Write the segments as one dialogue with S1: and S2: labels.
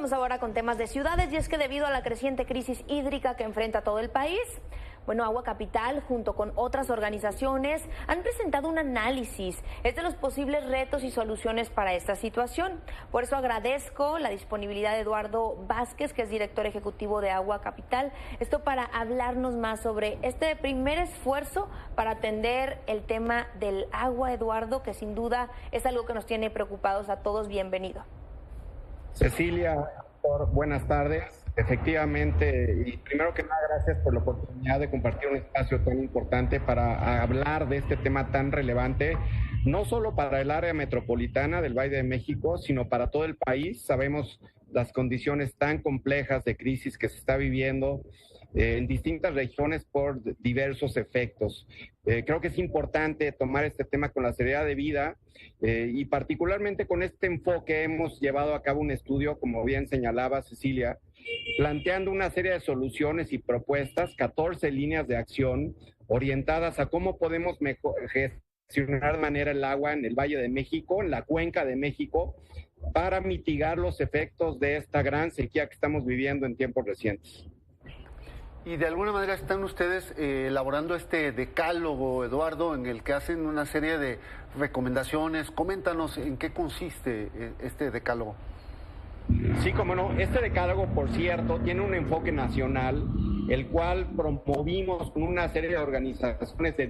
S1: Vamos ahora con temas de ciudades, y es que debido a la creciente crisis hídrica que enfrenta todo el país, Agua Capital, junto con otras organizaciones, han presentado un análisis de los posibles retos y soluciones para esta situación. Por eso agradezco la disponibilidad de Eduardo Vázquez, que es director ejecutivo de Agua Capital, esto para hablarnos más sobre este primer esfuerzo para atender el tema del agua, Eduardo, que sin duda es algo que nos tiene preocupados a todos. Bienvenido.
S2: Cecilia, buenas tardes. Efectivamente, y primero que nada, gracias por la oportunidad de compartir un espacio tan importante para hablar de este tema tan relevante, no solo para el área metropolitana del Valle de México, sino para todo el país. Sabemos las condiciones tan complejas de crisis que se está viviendo en distintas regiones por diversos efectos. Creo que es importante tomar este tema con la seriedad debida y particularmente con este enfoque hemos llevado a cabo un estudio, como bien señalaba Cecilia, planteando una serie de soluciones y propuestas, 14 líneas de acción orientadas a cómo podemos gestionar de manera el agua en el Valle de México, en la Cuenca de México, para mitigar los efectos de esta gran sequía que estamos viviendo en tiempos recientes.
S3: Y de alguna manera están ustedes elaborando este decálogo, Eduardo, en el que hacen una serie de recomendaciones. Coméntanos en qué consiste este decálogo.
S2: Sí, cómo no. Este decálogo, por cierto, tiene un enfoque nacional, el cual promovimos con una serie de organizaciones de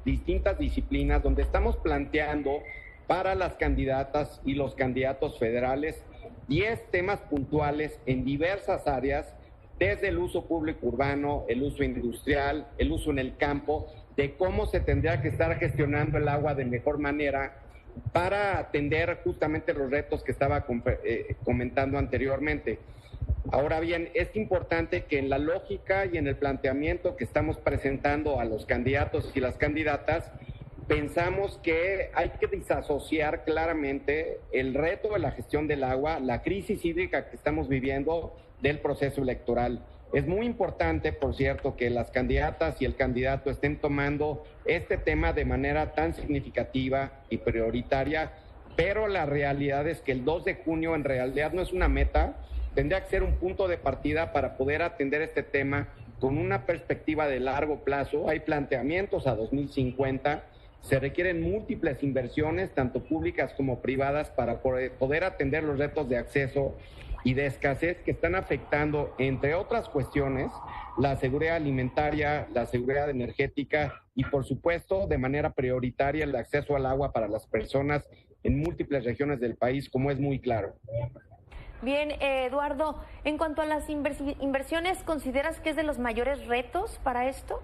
S2: distintas disciplinas, donde estamos planteando para las candidatas y los candidatos federales 10 temas puntuales en diversas áreas, desde el uso público urbano, el uso industrial, el uso en el campo, de cómo se tendría que estar gestionando el agua de mejor manera para atender justamente los retos que estaba comentando anteriormente. Ahora bien, es importante que en la lógica y en el planteamiento que estamos presentando a los candidatos y las candidatas, pensamos que hay que disasociar claramente el reto de la gestión del agua, la crisis hídrica que estamos viviendo, del proceso electoral. Es muy importante, por cierto, que las candidatas y el candidato estén tomando este tema de manera tan significativa y prioritaria, pero la realidad es que el 2 de junio en realidad no es una meta, tendría que ser un punto de partida para poder atender este tema con una perspectiva de largo plazo. Hay planteamientos a 2050, se requieren múltiples inversiones, tanto públicas como privadas, para poder atender los retos de acceso y de escasez que están afectando, entre otras cuestiones, la seguridad alimentaria, la seguridad energética y, por supuesto, de manera prioritaria, el acceso al agua para las personas en múltiples regiones del país, como es muy claro.
S1: Bien, Eduardo, en cuanto a las inversiones, ¿consideras que es de los mayores retos para esto?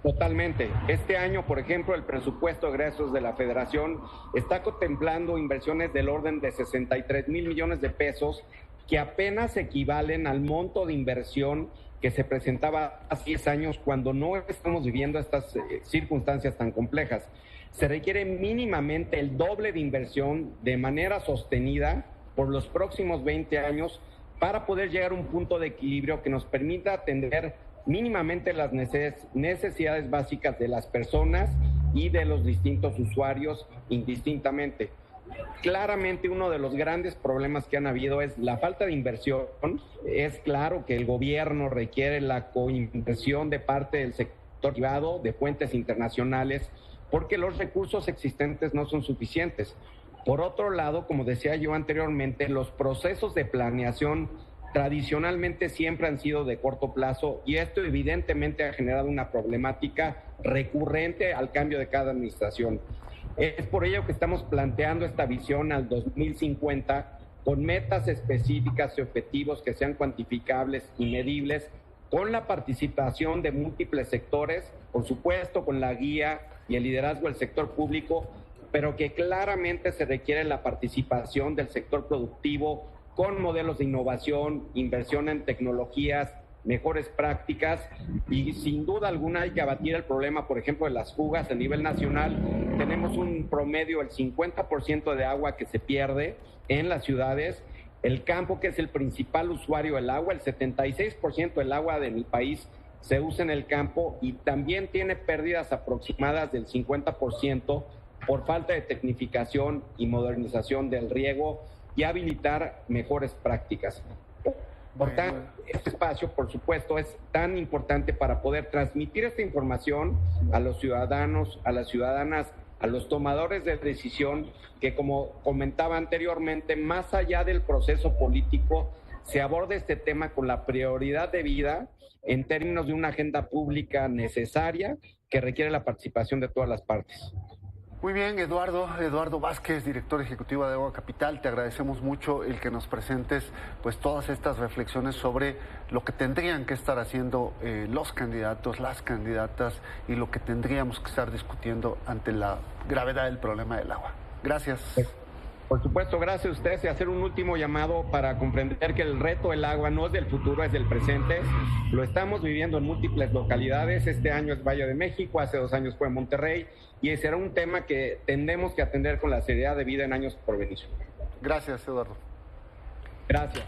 S2: Totalmente. Este año, por ejemplo, el presupuesto de egresos de la Federación está contemplando inversiones del orden de 63,000 millones de pesos, que apenas equivalen al monto de inversión que se presentaba hace 10 años cuando no estamos viviendo estas circunstancias tan complejas. Se requiere mínimamente el doble de inversión de manera sostenida por los próximos 20 años para poder llegar a un punto de equilibrio que nos permita atender mínimamente las necesidades básicas de las personas y de los distintos usuarios indistintamente. Claramente uno de los grandes problemas que han habido es la falta de inversión. Es claro que el gobierno requiere la coinversión de parte del sector privado, de fuentes internacionales, porque los recursos existentes no son suficientes. Por otro lado, como decía yo anteriormente, los procesos de planeación tradicionalmente siempre han sido de corto plazo y esto evidentemente ha generado una problemática recurrente al cambio de cada administración. Es por ello que estamos planteando esta visión al 2050 con metas específicas y objetivos que sean cuantificables y medibles, con la participación de múltiples sectores, por supuesto con la guía y el liderazgo del sector público, pero que claramente se requiere la participación del sector productivo, con modelos de innovación, inversión en tecnologías, mejores prácticas y sin duda alguna hay que abatir el problema, por ejemplo, de las fugas a nivel nacional. Tenemos un promedio del 50% de agua que se pierde en las ciudades. El campo, que es el principal usuario del agua, el 76% del agua de mi país se usa en el campo y también tiene pérdidas aproximadas del 50% por falta de tecnificación y modernización del riego y habilitar mejores prácticas. Este espacio, por supuesto, es tan importante para poder transmitir esta información a los ciudadanos, a las ciudadanas, a los tomadores de decisión, que, como comentaba anteriormente, más allá del proceso político, se aborde este tema con la prioridad de vida en términos de una agenda pública necesaria que requiere la participación de todas las partes.
S3: Muy bien, Eduardo Vázquez, director ejecutivo de Agua Capital, te agradecemos mucho el que nos presentes pues todas estas reflexiones sobre lo que tendrían que estar haciendo los candidatos, las candidatas y lo que tendríamos que estar discutiendo ante la gravedad del problema del agua. Gracias.
S2: Por supuesto, gracias a ustedes, y hacer un último llamado para comprender que el reto del agua no es del futuro, es del presente. Lo estamos viviendo en múltiples localidades. Este año es Valle de México, hace 2 años fue Monterrey, y será un tema que tendremos que atender con la seriedad de vida en años por venir.
S3: Gracias, Eduardo.
S2: Gracias.